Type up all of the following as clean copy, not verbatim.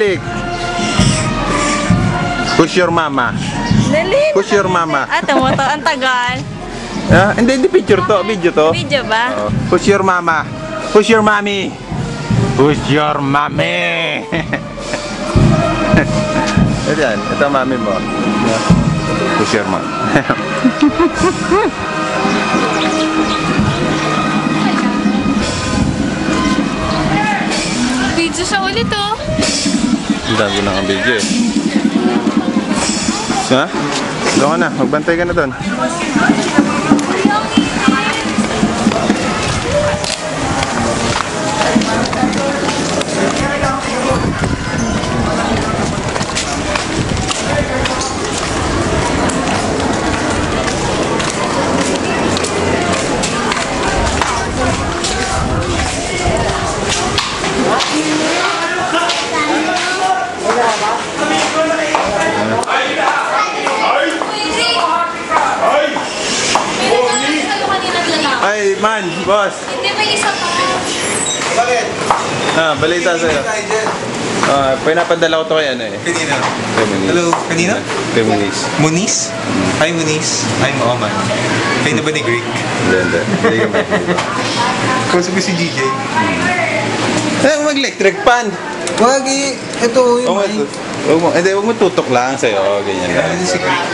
Angelic. Who's your mama? Dali. Who's your mama? Tumuto. Ang tagal. Hindi picture to. Video to. Video ba? Who's your mama? Who's your mommy? Who's your mommy? Ayan, ito ang mami mo. Who's your mom? Video siya ulit oh. Ang dami lang ang video eh. Ha? Doon ka na, magbantay ka na doon. Ay, man, boss. Hindi, may isa pa. Bakit? Balita sa'yo. Pinapadala ko to kay ano eh. Kanina? Feminist. Hello, kanina? Feminist. Muniz? Hi Muniz. I'm Oman. Kayo na ba ni Greek? Hindi. Hindi ka mag-iba. Kausap ko si GJ. Mag-electric pan. Wag eh. Ito yung mic. Huwag mo tutok lang sa'yo. Ganyan lang. Ano si Greek?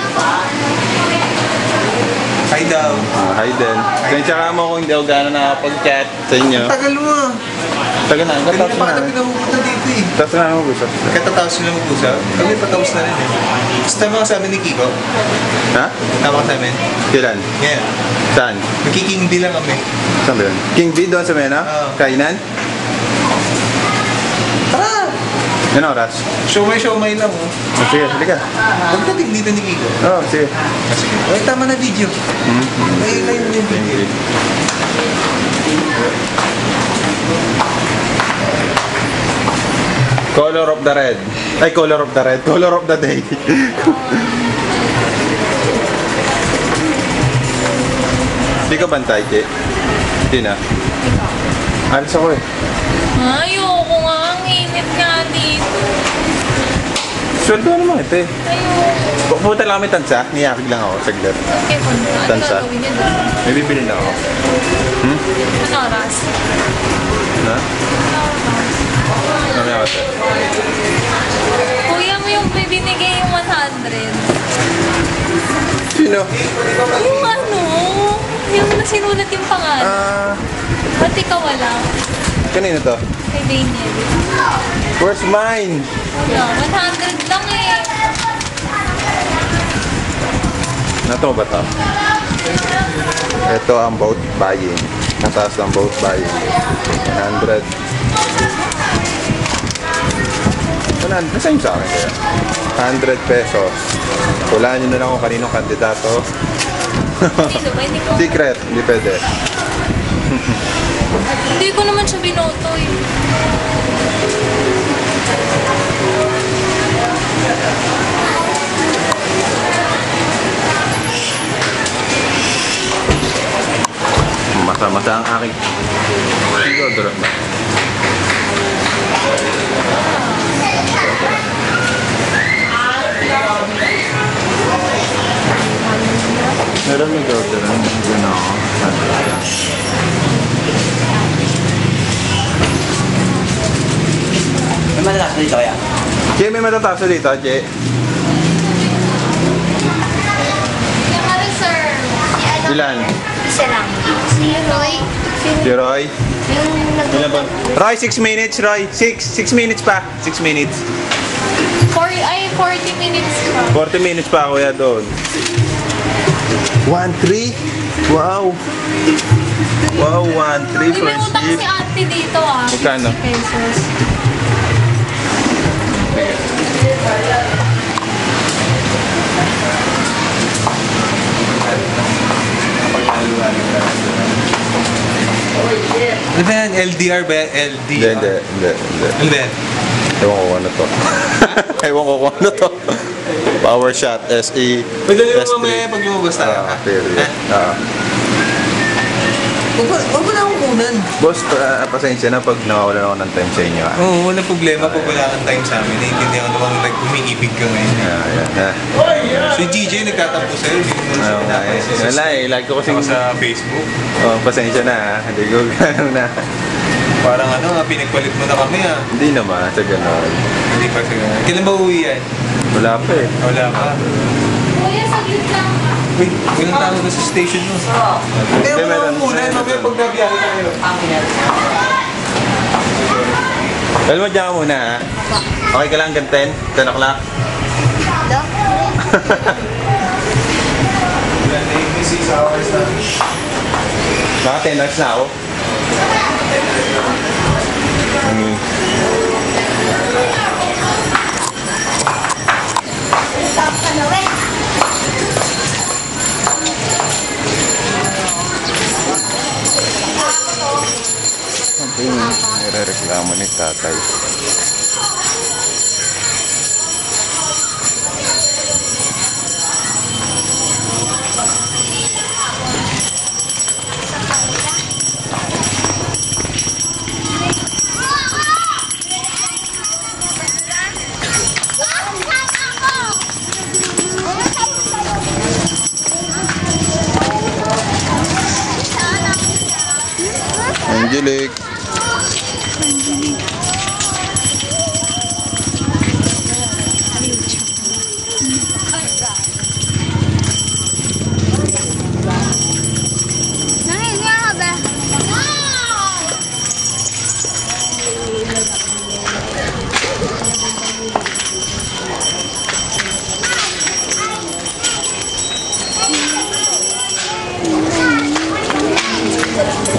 Hi daw. Hi din. Tsaka mo kung hindi ako gano'n nakapag-chat sa inyo. Tagal mo. Tagal na. Kanina Katapos pa na. kami napupunta dito eh. Tapos na ako gusto. Katatapos nila mag-usap. Kami patapos na rin eh. Gusto mo kasama ni Kiko? Ha? Tama ka namin? Kailan? Ngayon. Saan? Magkiking lang kami. Saan ba yun? King V doon sa Mena? Oo. Kainan? Tara! Ano oras? Show-may lang oh. Sige, halika. Pagdating dito ni Kiko. Oo, sige. Sige. Okay, tama na video. Ayun mo yung video. Color of the red. Ay, color of the red. Color of the day. Hindi ka bantay, Che? Hindi na. Alis ako eh. Ayoko nga. Ang init nga dito. Sweldo naman ito eh. Ayoko. Pupunta lang kami tansa. Niyakig lang ako. Saglit. Okay, punta. Ano Tansa. gagawin niya doon? May bibili na ako. Ano oras? Ha? Ano oras? Mamaya ako sir. Kuya mo yung binigay yung 100. Sino? Yung ano? Yung nasinulat yung pangalan. Ba't ikaw wala? Kanino to? Kay Daniel. Where's mine? Wala. 100 lang eh. Nato ba to? Ito ang boat buying. Nataas ang boat buying. 100. 100. Nasaan sa akin kaya? 100 pesos. Hulaan nyo na lang kung kaninong kandidato. Dito ba? Hindi ko. Secret. Hindi pwede. Hindi ko naman siya binoto eh. Masa-masa ang aking siguro ba? Meron may deodorant. Gano'n ako. May matataas na dito kaya? Che, may matataas na dito, Che. Yung ano sir? Ilan? Isa lang. Si Roy. Si Roy? Yung Ilan ba? Roy, 6 minutes, Roy. 6 minutes pa. 6 minutes. 40 minutes pa. 40 minutes pa, kuya, doon. 1-3? Wow. Wow, 1-3 for May utang ship. si ate dito ah. Magkano? 50 pesos. Ano ba yan? LDR ba? LDR? Hindi. Ano ba yan? Ewan ko kung ano to. Ewan ko kung ano to. Power shot, SE. Madali mo mamaya pag lumabas tayo. Period. Huwag mo na akong punan. Boss, pasensya na pag nawawalan ako ng time sa inyo. Ah. Oo, walang problema pag wala kang time sa amin. Naiintindihan ko naman umiibig ka ngayon. Si GJ nagtatampo sa'yo. Wala eh, lagi ko kasing sa Facebook. Oh, pasensya na. Hindi ko gano'n na. Parang pinagpalit mo na kami Hindi naman, sa gano'n. Hindi pa sa gano'n. Kailan ba uwi yan? Wala pa eh. Wala pa. Kuya, saglit lang. Wait, walang tao na sa station nun. Kaya mo naman muna, mamaya pag nabiyahe tayo. Dahil mo dyan ka muna ha. Okay ka lang hanggang 10? 10 o'clock? May 6 hours na. Mga 10 hours na ako. Nire-reklamo ni tatay. Angelic.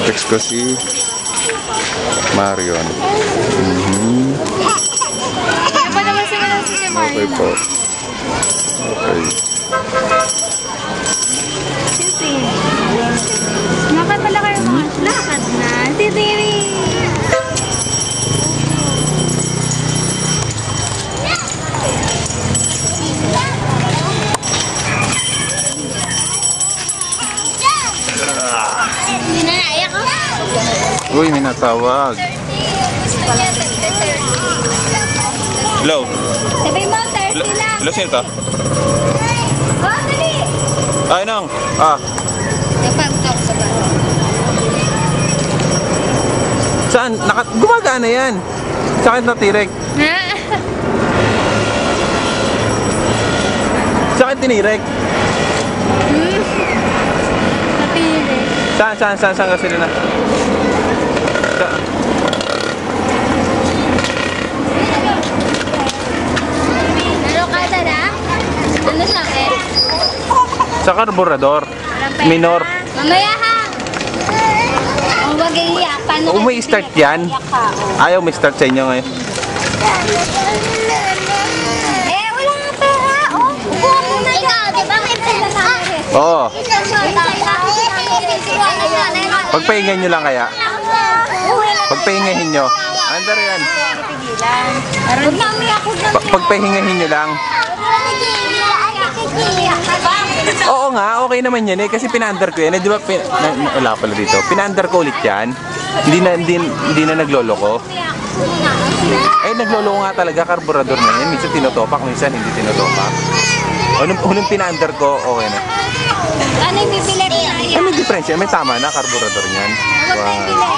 Text ko si Marion. Kaya pa naman sila ng si Mario. Okay po. Okay. Sisi. Lakad pala kayo mga. Lakad na. Titiri. Hindi na naiyak ako. Uy, may natawag. Hello? Sabi mo, 30 lang. Hello, sino to? Oh, dali. Ay, nang. Nagpagtok sa ba? Saan? Gumagana yan. Sakit na tirek. Sakit tinirek. Napili. Saan ka sila na? Ano ka na? Ano sakit? Sa karburador. Minor. Mamaya ha. Ang wag iiyak. Paano May start yan? Ayaw may start sa inyo ngayon. Wala nga pera. Upo ka muna. Ikaw, di ba may pera sa akin? Oo. Pagpahingan nyo lang kaya. Pagpahingahin nyo. Andar yan. Huwag na umiyak. Pagpahingahin nyo lang. Oo nga, okay naman yan eh. Kasi pina-under ko yan. Eh, di ba, wala pala dito. Pina-under ko ulit yan. Hindi na nagloloko. Eh, nagloloko nga talaga. Karburador na yan. Minsan tinotopak, minsan hindi tinotopak. Unang pina-under ko, okay na. Ano yung bibili? Ano yung diferensya? May tama na, karburador niyan. Huwag na yung bibili.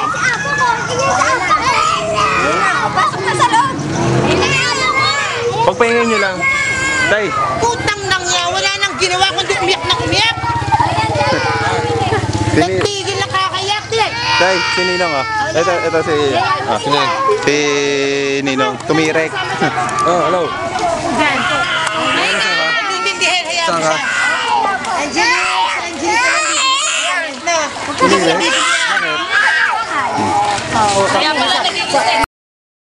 Pasok na sa loob. Pagpahingan nyo lang. Tay. Putang nang niya, wala nang ginawa kundi umiyak na umiyak. Nagtigil na kakayak din. Tay, si Ninong ah. Ito si... Sino? Si Ninong. Tumirek. Oh, hello. Naiintindihan, hayaan Saan mo ka? siya. Angelis na. Tumirek? Kaya